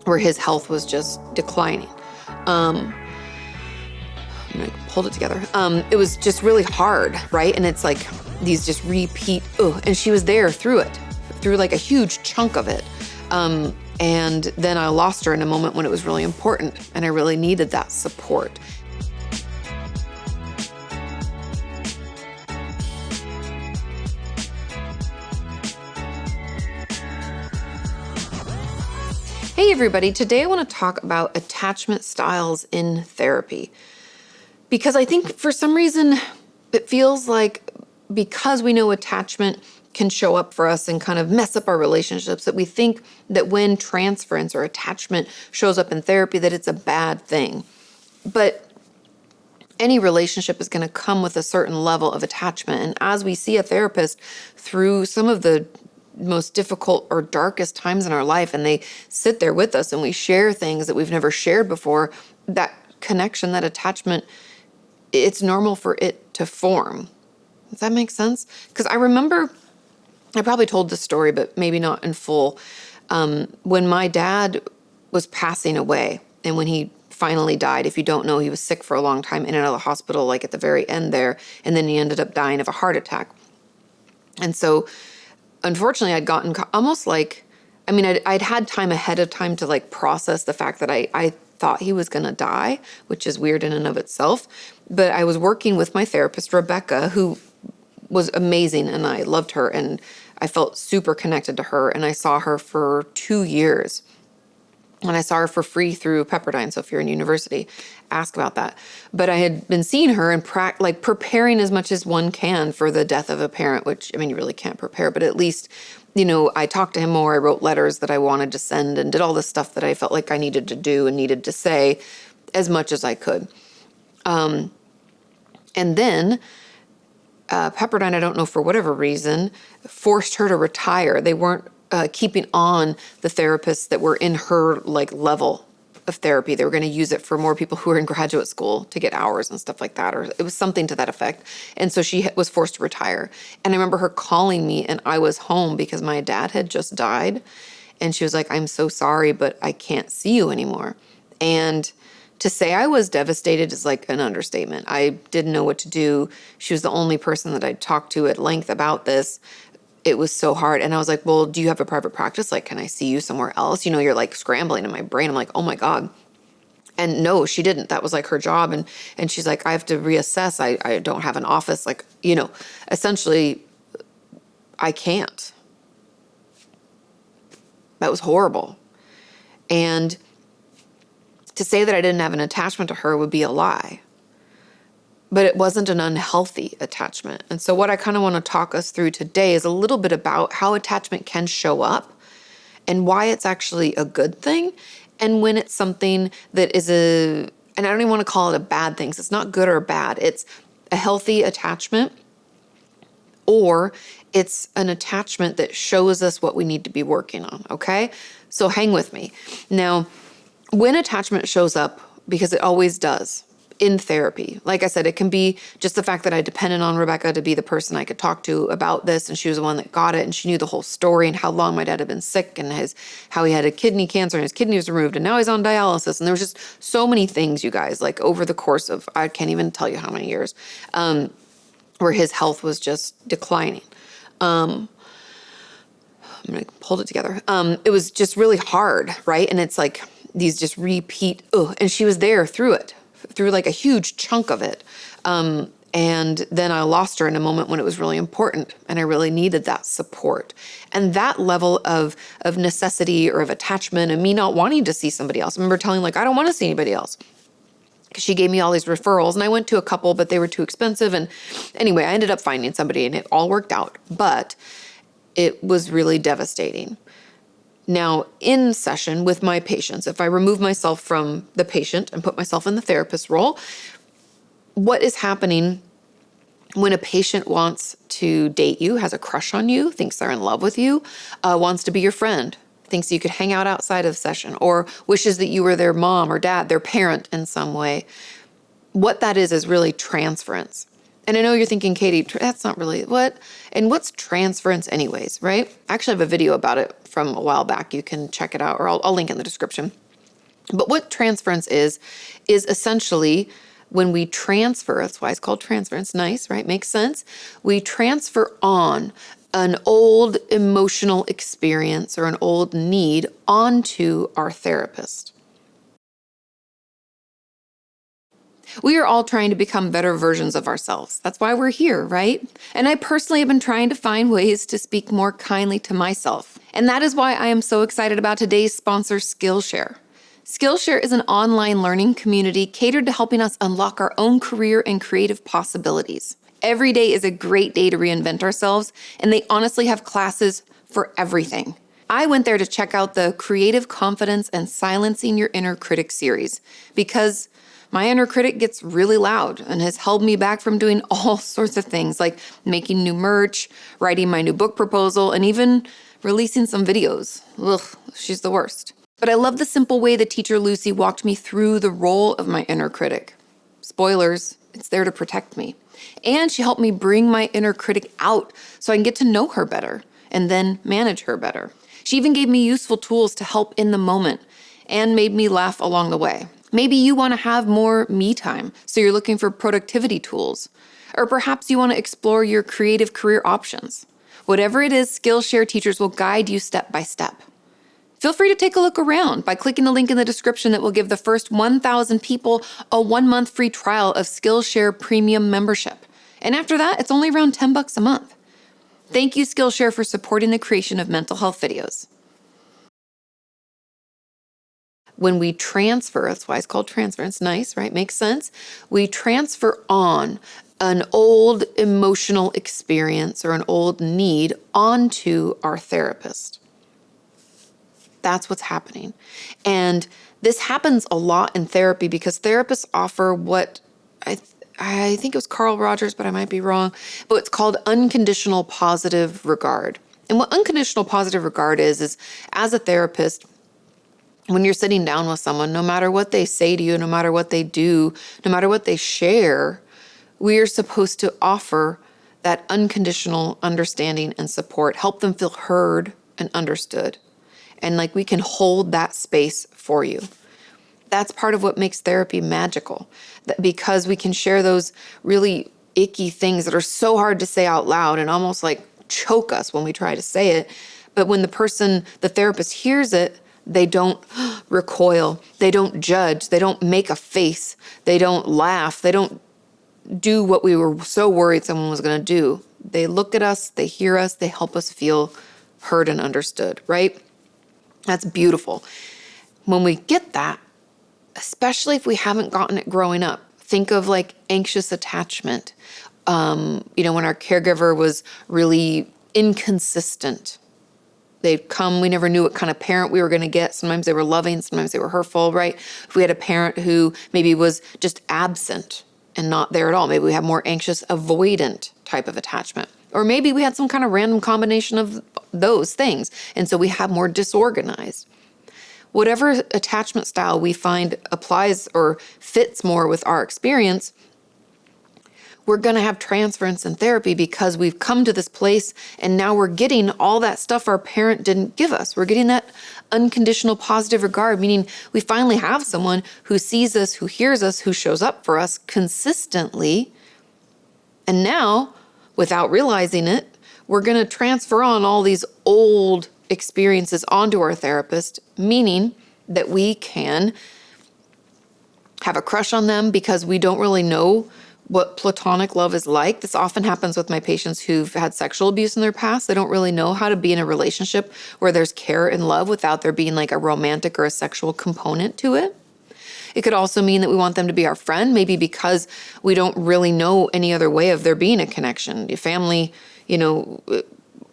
where his health was just declining. I'm gonna hold it together. It was just really hard, right? And it's like these just repeat, and she was there through it, through like a huge chunk of it. And then I lost her in a moment when it was really important, and I really needed that support. Hey everybody, today I want to talk about attachment styles in therapy. Because I think for some reason it feels like because we know attachment can show up for us and kind of mess up our relationships, that we think that when transference or attachment shows up in therapy that it's a bad thing. But any relationship is going to come with a certain level of attachment. And as we see a therapist through some of the most difficult or darkest times in our life, and they sit there with us and we share things that we've never shared before, that connection, that attachment, it's normal for it to form. Does that make sense? Because I remember, I probably told this story, but maybe not in full. When my dad was passing away, and when he finally died, if you don't know, he was sick for a long time, in and out of the hospital, like at the very end there, and then he ended up dying of a heart attack. And so, unfortunately, I'd gotten almost like, I'd had time ahead of time to like process the fact that I thought he was going to die, which is weird in and of itself. But I was working with my therapist, Rebecca, who was amazing, and I loved her, and I felt super connected to her, and I saw her for 2 years. And I saw her for free through Pepperdine, so if you're in university, ask about that. But I had been seeing her and preparing as much as one can for the death of a parent, which, you really can't prepare, but at least, I talked to him more, I wrote letters that I wanted to send and did all the stuff that I felt like I needed to do and needed to say as much as I could. And then Pepperdine, I don't know for whatever reason, forced her to retire. They weren't keeping on the therapists that were in her level of therapy. They were going to use it for more people who were in graduate school to get hours and stuff like that, or it was something to that effect. And so she was forced to retire. And I remember her calling me, and I was home because my dad had just died. And she was like, "I'm so sorry, but I can't see you anymore." And to say I was devastated is like an understatement. I didn't know what to do. She was the only person that I'd talked to at length about this. It was so hard. And I was like, "Well, do you have a private practice? Like, can I see you somewhere else?" You're like scrambling in my brain. I'm like, oh my God. And no, she didn't. That was like her job. And she's like, "I have to reassess. I don't have an office." Essentially, I can't. That was horrible. And to say that I didn't have an attachment to her would be a lie. But it wasn't an unhealthy attachment. And so what I kind of want to talk us through today is a little bit about how attachment can show up and why it's actually a good thing, and when it's something that is and I don't even want to call it a bad thing, 'cause it's not good or bad. It's a healthy attachment, or it's an attachment that shows us what we need to be working on, okay? So hang with me. Now, when attachment shows up, because it always does, in therapy, like I said, it can be just the fact that I depended on Rebecca to be the person I could talk to about this, and she was the one that got it, and she knew the whole story and how long my dad had been sick, and how he had a kidney cancer and his kidney was removed, and now he's on dialysis, and there was just so many things, you guys, like over the course of, I can't even tell you how many years, where his health was just declining. I'm going to hold it together. It was just really hard, right? And it's like these just repeat, and she was there through it, through like a huge chunk of it. And then I lost her in a moment when it was really important, and I really needed that support. And that level of necessity or of attachment, and me not wanting to see somebody else. I remember telling I don't want to see anybody else. Because she gave me all these referrals, and I went to a couple, but they were too expensive. And anyway, I ended up finding somebody, and it all worked out. But it was really devastating. Now, in session with my patients, if I remove myself from the patient and put myself in the therapist role, what is happening when a patient wants to date you, has a crush on you, thinks they're in love with you, wants to be your friend, thinks you could hang out outside of session, or wishes that you were their mom or dad, their parent in some way. What that is really transference. And I know you're thinking, Katie, that's not really what, and what's transference anyways, right? I actually have a video about it from a while back. You can check it out, or I'll link in the description. But what transference is essentially when we transfer, that's why it's called transference, nice, right? Makes sense. We transfer on an old emotional experience or an old need onto our therapist. We are all trying to become better versions of ourselves. That's why we're here, right? And I personally have been trying to find ways to speak more kindly to myself. And that is why I am so excited about today's sponsor, Skillshare. Skillshare is an online learning community catered to helping us unlock our own career and creative possibilities. Every day is a great day to reinvent ourselves, and they honestly have classes for everything. I went there to check out the Creative Confidence and Silencing Your Inner Critic series because my inner critic gets really loud and has held me back from doing all sorts of things like making new merch, writing my new book proposal, and even releasing some videos. Ugh, she's the worst. But I love the simple way the teacher Lucy walked me through the role of my inner critic. Spoilers, it's there to protect me. And she helped me bring my inner critic out so I can get to know her better and then manage her better. She even gave me useful tools to help in the moment and made me laugh along the way. Maybe you want to have more me time, so you're looking for productivity tools. Or perhaps you want to explore your creative career options. Whatever it is, Skillshare teachers will guide you step by step. Feel free to take a look around by clicking the link in the description that will give the first 1,000 people a 1-month free trial of Skillshare Premium membership. And after that, it's only around $10 a month. Thank you, Skillshare, for supporting the creation of mental health videos. When we transfer, that's why it's called transference, nice, right? Makes sense. We transfer on an old emotional experience or an old need onto our therapist. That's what's happening. And this happens a lot in therapy because therapists offer what I think it was Carl Rogers, but I might be wrong, but it's called unconditional positive regard. And what unconditional positive regard is as a therapist, when you're sitting down with someone, no matter what they say to you, no matter what they do, no matter what they share, we are supposed to offer that unconditional understanding and support, help them feel heard and understood. And like we can hold that space for you. That's part of what makes therapy magical, because we can share those really icky things that are so hard to say out loud and almost like choke us when we try to say it. But when the therapist hears it, they don't recoil, they don't judge, they don't make a face, they don't laugh, they don't do what we were so worried someone was going to do. They look at us, they hear us, they help us feel heard and understood, right? That's beautiful. When we get that, especially if we haven't gotten it growing up, think of like anxious attachment. When our caregiver was really inconsistent. They'd come, we never knew what kind of parent we were going to get. Sometimes they were loving, sometimes they were hurtful, right? If we had a parent who maybe was just absent and not there at all, maybe we have more anxious avoidant type of attachment. Or maybe we had some kind of random combination of those things. And so we have more disorganized. Whatever attachment style we find applies or fits more with our experience, we're going to have transference in therapy because we've come to this place and now we're getting all that stuff our parent didn't give us. We're getting that unconditional positive regard, meaning we finally have someone who sees us, who hears us, who shows up for us consistently. And now, without realizing it, we're going to transfer on all these old experiences onto our therapist, meaning that we can have a crush on them because we don't really know what platonic love is like. This often happens with my patients who've had sexual abuse in their past. They don't really know how to be in a relationship where there's care and love without there being like a romantic or a sexual component to it. It could also mean that we want them to be our friend, maybe because we don't really know any other way of there being a connection. Your family,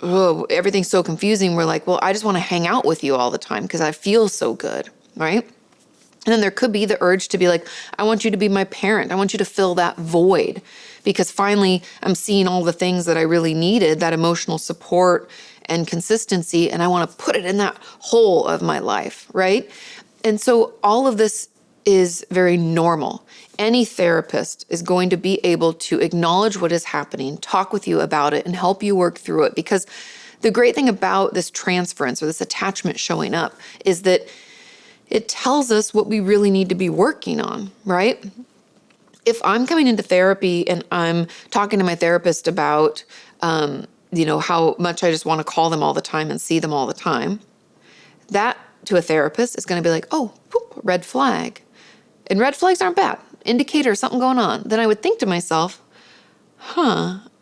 everything's so confusing. We're like, well, I just want to hang out with you all the time because I feel so good, right? And then there could be the urge to be like, I want you to be my parent. I want you to fill that void because finally I'm seeing all the things that I really needed, that emotional support and consistency, and I want to put it in that hole of my life, right? And so all of this is very normal. Any therapist is going to be able to acknowledge what is happening, talk with you about it, and help you work through it. Because the great thing about this transference or this attachment showing up is that it tells us what we really need to be working on, right? If I'm coming into therapy and I'm talking to my therapist about, how much I just want to call them all the time and see them all the time, that to a therapist is going to be like, oh, whoop, red flag. And red flags aren't bad. Indicator of something going on. Then I would think to myself,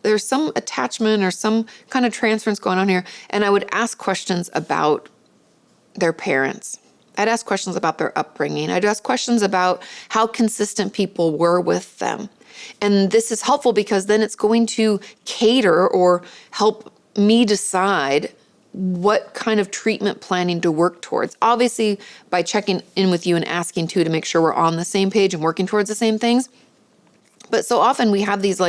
there's some attachment or some kind of transference going on here. And I would ask questions about their parents. I'd ask questions about their upbringing. I'd ask questions about how consistent people were with them. And this is helpful because then it's going to cater or help me decide what kind of treatment planning to work towards. Obviously, by checking in with you and asking too to make sure we're on the same page and working towards the same things. But so often we have these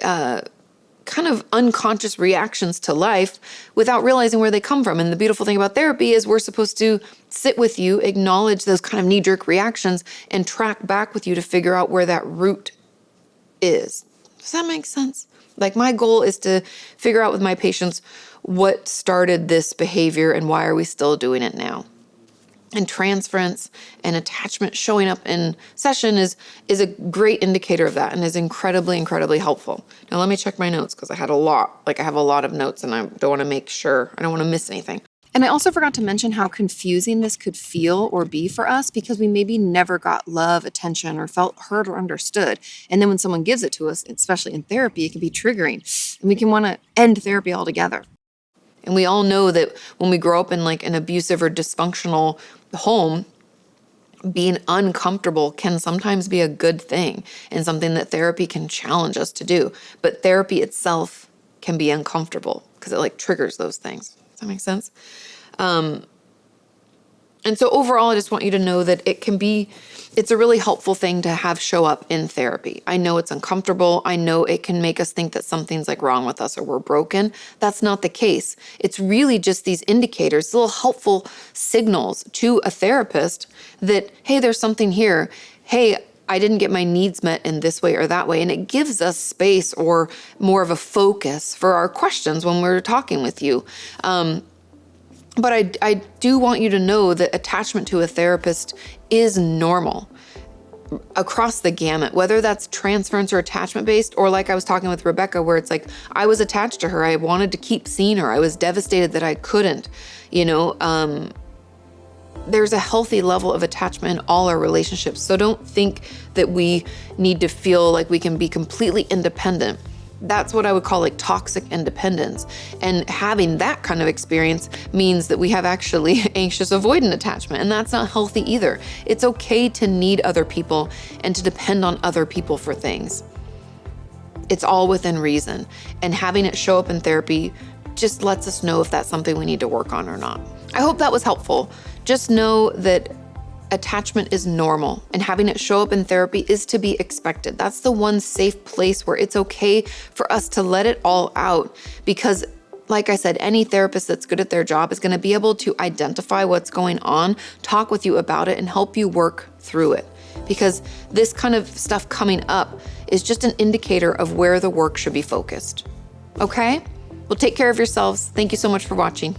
kind of unconscious reactions to life without realizing where they come from. And the beautiful thing about therapy is we're supposed to sit with you, acknowledge those kind of knee-jerk reactions, and track back with you to figure out where that root is. Does that make sense? Like, my goal is to figure out with my patients what started this behavior and why are we still doing it now. And transference and attachment showing up in session is a great indicator of that and is incredibly, incredibly helpful. Now let me check my notes because I had a lot. I have a lot of notes and I don't want to make sure. I don't want to miss anything. And I also forgot to mention how confusing this could feel or be for us because we maybe never got love, attention, or felt heard or understood. And then when someone gives it to us, especially in therapy, it can be triggering. And we can want to end therapy altogether. And we all know that when we grow up in an abusive or dysfunctional home, being uncomfortable can sometimes be a good thing and something that therapy can challenge us to do. But therapy itself can be uncomfortable because it triggers those things. Does that make sense? And so overall, I just want you to know that it's a really helpful thing to have show up in therapy. I know it's uncomfortable. I know it can make us think that something's wrong with us or we're broken. That's not the case. It's really just these indicators, little helpful signals to a therapist that, hey, there's something here. Hey, I didn't get my needs met in this way or that way. And it gives us space or more of a focus for our questions when we're talking with you. But I do want you to know that attachment to a therapist is normal across the gamut, whether that's transference or attachment based, or like I was talking with Rebecca, where it's I was attached to her. I wanted to keep seeing her. I was devastated that I couldn't, there's a healthy level of attachment in all our relationships. So don't think that we need to feel like we can be completely independent. That's what I would call toxic independence. And having that kind of experience means that we have actually anxious avoidant attachment. And that's not healthy either. It's okay to need other people and to depend on other people for things. It's all within reason. And having it show up in therapy just lets us know if that's something we need to work on or not. I hope that was helpful. Just know that attachment is normal, and having it show up in therapy is to be expected. That's the one safe place where it's okay for us to let it all out, because like I said, any therapist that's good at their job is going to be able to identify what's going on, talk with you about it, and help you work through it. Because this kind of stuff coming up is just an indicator of where the work should be focused. Okay? Well, take care of yourselves. Thank you so much for watching.